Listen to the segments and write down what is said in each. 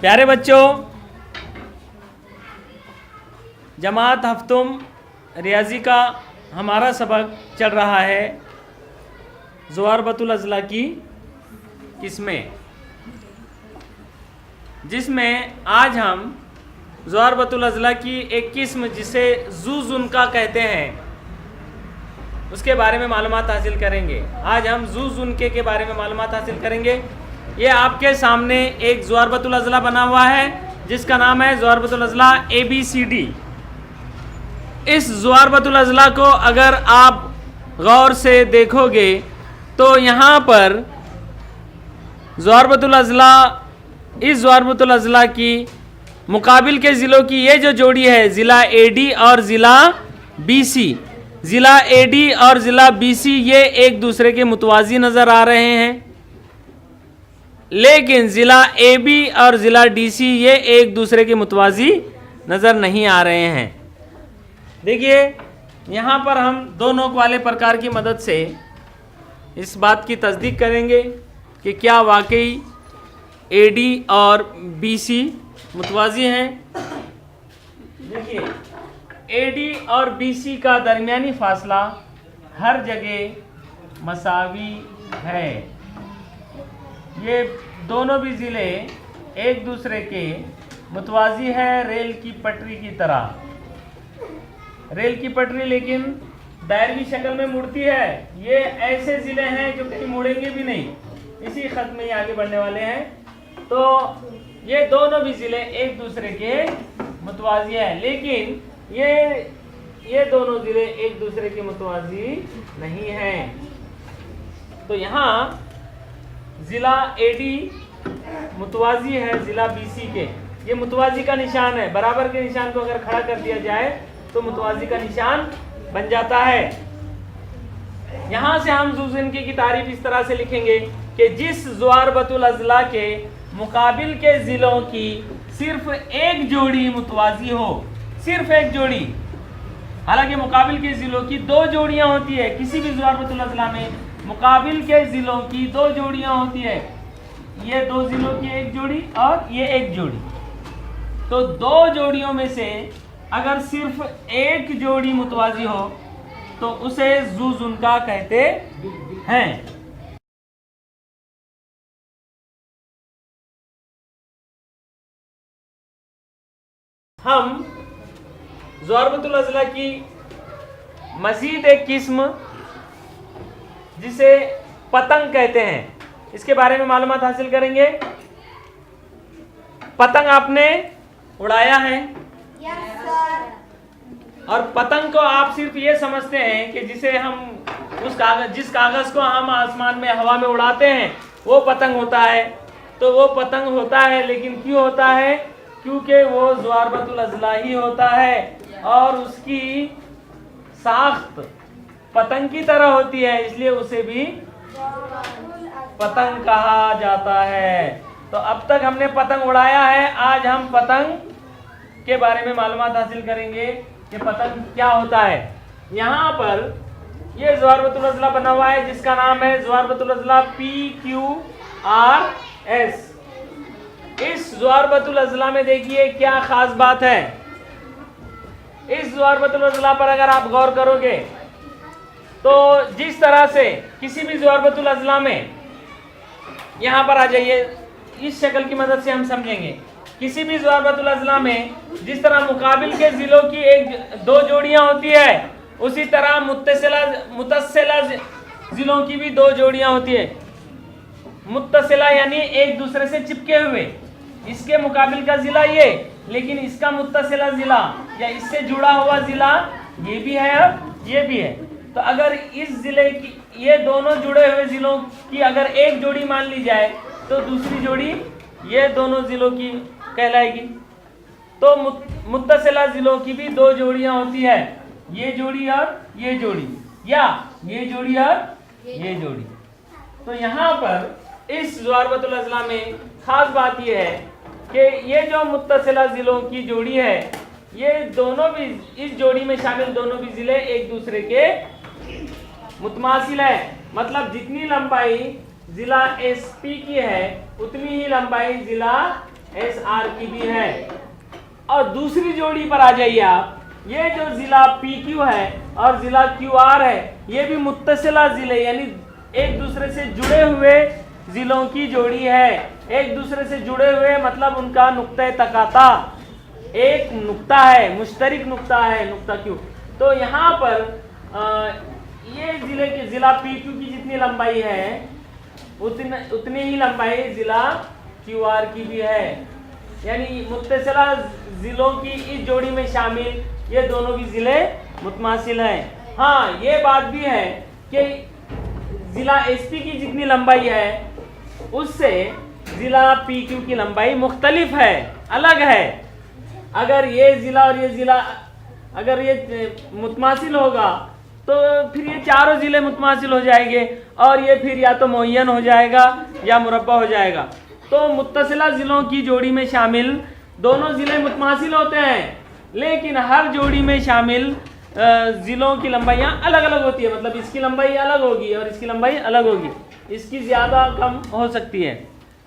प्यारे बच्चों, जमात हफ्तुम रियाजी का हमारा सबक चल रहा है ज़वारबतुल अज़ला की किस्में, जिसमें आज हम ज़वारबतुल अज़ला की एक किस्म जिसे ज़ुज़ुनका कहते हैं उसके बारे में मालूमात हासिल करेंगे। आज हम ज़ुज़ुनके के बारे में मालूमात हासिल करेंगे। ये आपके सामने एक ज़वारबतुल अज़ला बना हुआ है जिसका नाम है ज़वारबतुल अज़ला ABCD। इस ज़वारबतुल अज़ला को अगर आप गौर से देखोगे तो यहाँ पर ज़वारबतुल अज़ला, इस ज़वारबतुल अज़ला की मुकाबिल के ज़िलों की ये जो जोड़ी है ज़िला AD और ज़िला BC, ज़िला AD और ज़िला BC ये एक दूसरे के मुतवाज़ी नज़र आ रहे हैं, लेकिन ज़िला AB और ज़िला DC ये एक दूसरे के मुतवाज़ी नज़र नहीं आ रहे हैं। देखिए यहाँ पर हम दो नोक वाले प्रकार की मदद से इस बात की तस्दीक करेंगे कि क्या वाकई AD और BC मुतवाज़ी हैं। देखिए AD और BC का दरमियानी फासला हर जगह मसावी है। ये दोनों भी ज़िले एक दूसरे के मुतवाज़ी है रेल की पटरी की तरह। रेल की पटरी लेकिन दायरवी शक्ल में मुड़ती है। ये ऐसे ज़िले हैं जो कहीं मुड़ेंगे भी नहीं, इसी खत में ही आगे बढ़ने वाले हैं। तो ये दोनों भी ज़िले एक दूसरे के मुतवाज़ी हैं, लेकिन ये दोनों ज़िले एक दूसरे के मुतवाज़ी नहीं हैं। तो यहाँ ज़िला AD मुतवाज़ी है ज़िला BC के। ये मुतवाज़ी का निशान है। बराबर के निशान को अगर खड़ा कर दिया जाए तो मुतवाज़ी का निशान बन जाता है। यहाँ से हम ज़ुज़ुनके की तारीफ इस तरह से लिखेंगे कि जिस ज़वारबतुल अज़ला के मुकाबिल के ज़िलों की सिर्फ एक जोड़ी मुतवाज़ी हो, सिर्फ एक जोड़ी। हालांकि मुकाबिल के ज़िलों की दो जोड़ियाँ होती है। किसी भी ज़वारबतुल अज़ला में मुकाबिल के ज़िलों की दो जोड़ियाँ होती है। ये दो ज़िलों की एक जोड़ी और ये एक जोड़ी। तो दो जोड़ियों में से अगर सिर्फ एक जोड़ी मुतवाज़ी हो तो उसे ज़ुज़ुनका कहते हैं। हम ज़वारबतुल अज़ला की मज़ीद एक किस्म जिसे पतंग कहते हैं, इसके बारे में मालूमात हासिल करेंगे। पतंग आपने उड़ाया है? Yes sir. और पतंग को आप सिर्फ ये समझते हैं कि जिसे हम जिस कागज़ को हम आसमान में हवा में उड़ाते हैं वो पतंग होता है। तो वो पतंग होता है, लेकिन क्यों होता है? क्योंकि वो ज़वारबतुल अज़ला ही होता है और उसकी साख्त पतंग की तरह होती है, इसलिए उसे भी पतंग कहा जाता है। तो अब तक हमने पतंग उड़ाया है, आज हम पतंग के बारे में मालूमात हासिल करेंगे कि पतंग क्या होता है। यहाँ पर ये ज़वारबतुल अज़ला बना हुआ है जिसका नाम है ज़वारबतुल अज़ला PQRS। इस ज़वारबतुल अज़ला में देखिए क्या खास बात है। इस ज़वारबतुल अज़ला पर अगर आप गौर करोगे तो जिस तरह से किसी भी ज़वारबतुल अज़ला में, यहाँ पर आ जाइए, इस शक्ल की मदद से हम समझेंगे। किसी भी ज़वारबतुल अज़ला में जिस तरह मुकाबिल के ज़िलों की दो जोड़ियाँ होती है, उसी तरह मुत्तसिला ज़िलों की भी दो जोड़ियाँ होती है। मुत्तसिला यानी एक दूसरे से चिपके हुए। इसके मुकाबिल का ज़िला ये, लेकिन इसका मुत्तसिला ज़िला या इससे जुड़ा हुआ ज़िला ये भी है और ये भी है। तो अगर इस ज़िले की ये दोनों जुड़े हुए ज़िलों की अगर एक जोड़ी मान ली जाए तो दूसरी जोड़ी ये दोनों ज़िलों की कहलाएगी। तो मुत्तसिला ज़िलों की भी दो जोड़ियाँ होती है, ये जोड़ी और ये जोड़ी, या ये जोड़ी और ये जोड़ी। तो यहाँ पर इस ज़वारबतुल अज़ला में ख़ास बात यह है कि ये जो मुत्तसिला ज़िलों की जोड़ी है, ये दोनों भी, इस जोड़ी में शामिल दोनों भी ज़िले एक दूसरे के मुतमासिल है। मतलब जितनी लंबाई ज़िला SP की है उतनी ही लंबाई ज़िला एस आर की भी है। और दूसरी जोड़ी पर आ जाइए आप, ये जो जिला पी क्यू है और जिला क्यू आर है, ये भी मुत्तसिला जिले यानी एक दूसरे से जुड़े हुए जिलों की जोड़ी है। एक दूसरे से जुड़े हुए मतलब उनका नुक्ता तकाता एक नुक्ता है, मुश्तरिक नुक्ता है, नुक्ता क्यू। तो यहाँ पर ये जिले की जिला पी क्यू की जितनी लंबाई है उतनी ही लंबाई जिला क्यू आर की भी है, यानी मुत्तसिला जिलों की इस जोड़ी में शामिल ये दोनों भी जिले मुतमासिल हैं। हाँ, ये बात भी है कि जिला एसपी की जितनी लंबाई है उससे जिला पी क्यू की लंबाई मुख्तलिफ है, अलग है। अगर ये जिला और ये जिला अगर ये मुतमासिल होगा तो फिर ये चारों जिले मुतमासिल हो जाएंगे और ये फिर या तो मुअय्यन हो जाएगा या मुरब्बा हो जाएगा। तो मुत्तसिला जिलों की जोड़ी में शामिल दोनों जिले मुतमासिल होते हैं, लेकिन हर जोड़ी में शामिल जिलों की लंबाइयाँ अलग अलग होती है। मतलब इसकी लंबाई अलग होगी और इसकी लंबाई अलग होगी, इसकी ज़्यादा कम हो सकती है,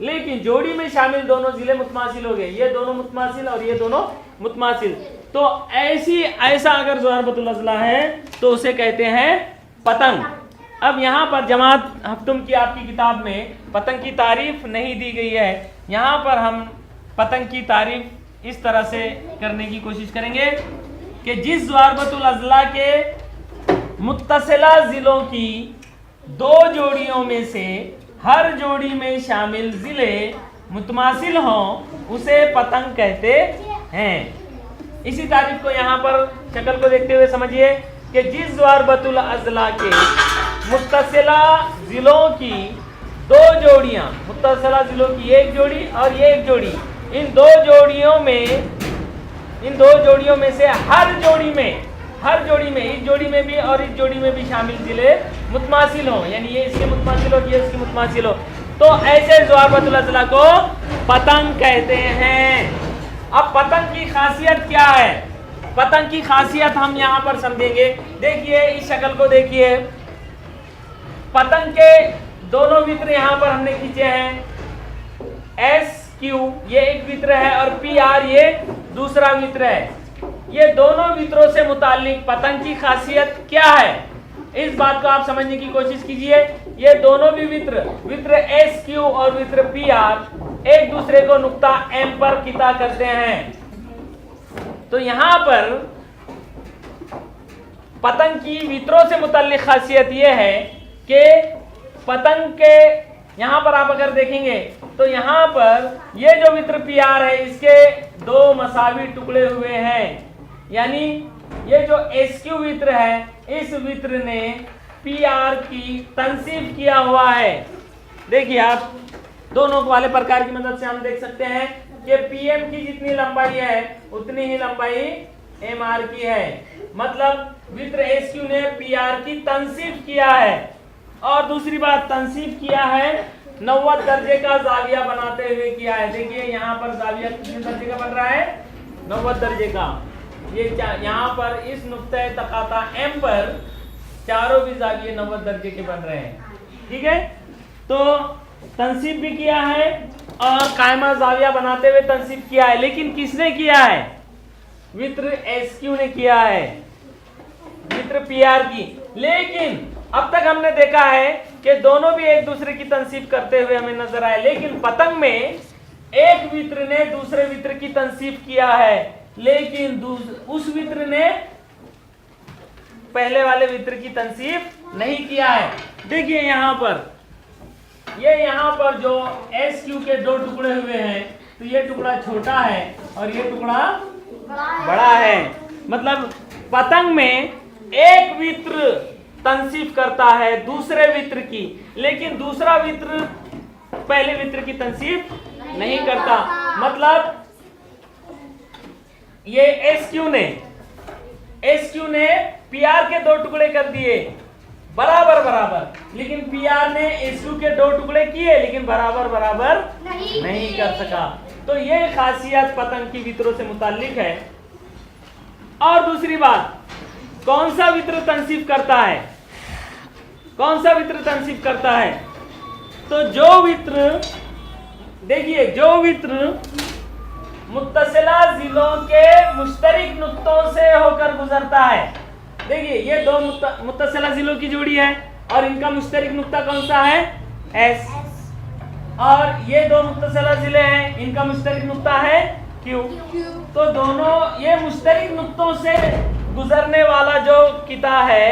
लेकिन जोड़ी में शामिल दोनों जिले मुतमासिल हो गए। ये दोनों मुतमासिल और ये दोनों मुतमासिल। तो ऐसा अगर ज़रबतुल अज़ला है तो उसे कहते हैं पतंग। अब यहाँ पर जमात हफ्तुम की आपकी किताब में पतंग की तारीफ नहीं दी गई है। यहाँ पर हम पतंग की तारीफ इस तरह से करने की कोशिश करेंगे कि जिस ज़रबतुल अज़ला के मुत्तसिला ज़िलों की दो जोड़ियों में से हर जोड़ी में शामिल ज़िले मुतमासिल हों उसे पतंग कहते हैं। इसी तारीफ को यहाँ पर शक्ल को देखते हुए समझिए कि जिस ज़रबतुल अज़ला के मुत्तसिला ज़िलों की दो जोड़ियाँ, मुत्तसिला ज़िलों की एक जोड़ी और ये एक जोड़ी, इन दो जोड़ियों में से हर जोड़ी में इस जोड़ी में भी और इस जोड़ी में भी शामिल जिले मुतमासिल हो, यानी ये इसके मुतमासिल हो, ये इसके मुतमासिल हो, तो ऐसे ज़रबतुल अज़ला को पतंग कहते हैं। अब पतंग की खासियत क्या है? पतंग की खासियत हम यहाँ पर समझेंगे। देखिए इस शक्ल को देखिए, पतंग के दोनों वित्र यहाँ पर हमने खींचे हैं। एस क्यू ये एक वित्र है और पी आर ये दूसरा वित्र है। ये दोनों वित्रों से मुताल्लिक पतंग की खासियत क्या है, इस बात को आप समझने की कोशिश कीजिए। ये दोनों भी वित्र एस क्यू और वित्र पी आर एक दूसरे को नुक्ता एम पर किता करते हैं। तो यहाँ पर पतंग की वित्रों से मुताल्लिक खासियत ये है कि पतंग के यहाँ पर आप अगर देखेंगे तो यहाँ पर ये जो वित्र पी आर है इसके दो मसावी टुकड़े हुए हैं, यानी ये जो एस क्यू वित्र है इस वित्र ने पी आर की तनसीब किया हुआ है। देखिए आप दोनों वाले प्रकार की मदद से हम देख सकते हैं कि पीएम की जितनी लंबाई है उतनी ही लंबाई एम आर की है। मतलब वित्र एस क्यू ने पी आर की तनसीब किया है। और दूसरी बात, तनसीब किया है 90 दर्जे का जाविया बनाते हुए किया है। देखिए यहाँ पर जाविया कितने दर्जे का बन रहा है? 90 दर्जे का। ये यहाँ पर इस नुक्ते तकाता एम पर चारों भी जाविये 90 दर्जे के बन रहे हैं। ठीक है, तो तनसीब भी किया है और कायमा जाविया बनाते हुए तनसीब किया है, लेकिन किसने किया है? वित्र एस क्यू ने किया है, वित्र पी आर की। लेकिन अब तक हमने देखा है कि दोनों भी एक दूसरे की तनसीब करते हुए हमें नजर आए, लेकिन पतंग में एक वित्र ने दूसरे वित्र की तनसीब किया है, लेकिन उस वित्र ने पहले वाले वित्र की तनसीब नहीं किया है। देखिए यहाँ पर जो एस क्यू के दो टुकड़े हुए हैं तो ये टुकड़ा छोटा है और ये टुकड़ा बड़ा है। मतलब पतंग में एक वित्र तनसीब करता है दूसरे वित्र की, लेकिन दूसरा वित्र पहले वित्र की तनसीब नहीं करता। मतलब ये एस क्यू ने पी आर के दो टुकड़े कर दिए बराबर, लेकिन पी आर ने एस क्यू के दो टुकड़े किए लेकिन बराबर नहीं कर सका। तो ये खासियत पतंग की वित्रों से मुताल्लिक है। और दूसरी बात, कौन सा वित्र तनसीब करता है? तो जो वित्र मुत्तसिला जिलों के मुश्तरिक नुक्तों से होकर गुजरता है। देखिए ये दो मुत्तसिला जिलों की जोड़ी है और इनका मुश्तरिक नुक्ता कौन सा है? एस। और ये दो मुत्तसिला जिले हैं, इनका मुश्तरिक नुक्ता है क्यू। तो दोनों ये मुश्तरिक नुक्तों से गुजरने वाला जो किता है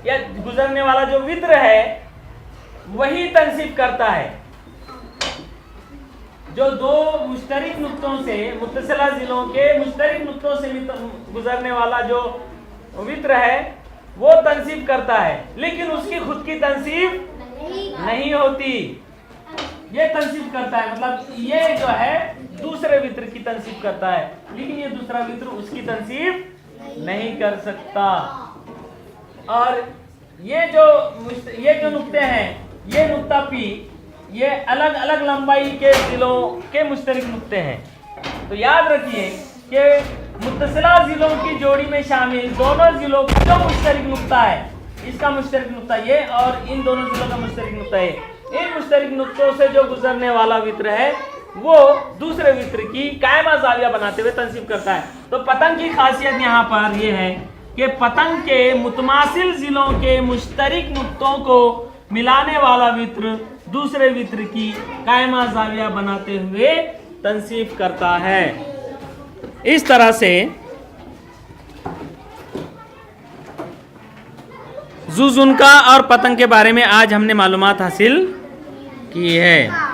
या गुजरने वाला जो वित्र है वही तंसीब करता है। जो दो मुश्तरिक नुक्तों से मुत्तसिला जिलों के मुश्तरिक नुक्तों से गुजरने वाला जो वित्र है वो तंसीब करता है, लेकिन उसकी खुद की तंसीब नहीं होती। ये तंसीब करता है, मतलब ये जो है दूसरे वित्र की तंसीब करता है, लेकिन ये दूसरा वित्र उसकी तंसीब नहीं कर सकता। और ये जो नुक्ते हैं, ये नुक्ता पी, ये अलग अलग लंबाई के जिलों के मुश्तरिक नुक्ते हैं। तो याद रखिए कि मुत्तसिला जिलों की जोड़ी में शामिल दोनों जिलों का जो मुश्तरिक नुक्ता है, इसका मुश्तरिक नुक्ता ये और इन दोनों जिलों का मुश्तरिक नुक्ता है, इन मुश्तरिक नुक्तों से जो गुजरने वाला वित्र है वो दूसरे वित्र की कायमा जाविया बनाते हुए तंसीब करता है। तो पतंग की खासियत यहाँ पर ये है कि पतंग के मुतमासिल जिलों के मुश्तरिक नुक्तों को मिलाने वाला वित्र दूसरे वित्र की कायमा जाविया बनाते हुए तंसीब करता है। इस तरह से जुजुनका और पतंग के बारे में आज हमने मालूमात हासिल की है।